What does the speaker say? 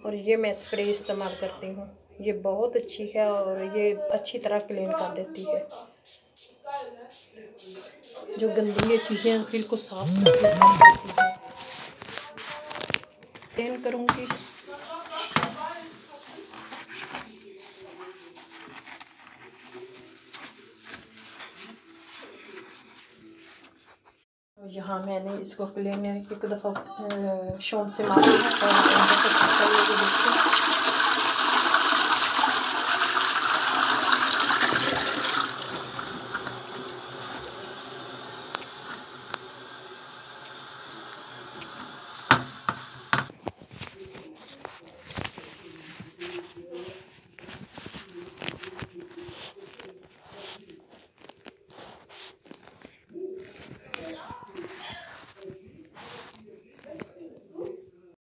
और ये मैं स्प्रे इस्तेमाल करती हूँ। ये बहुत अच्छी है और ये अच्छी तरह क्लीन कर देती है। जो गंदी चीज़ें बिल्कुल साफ सुथरी कर देती है। क्लीन करूँगी। यहाँ मैंने इसको क्लीन एक दफ़ा शोन से मारा है और देखिए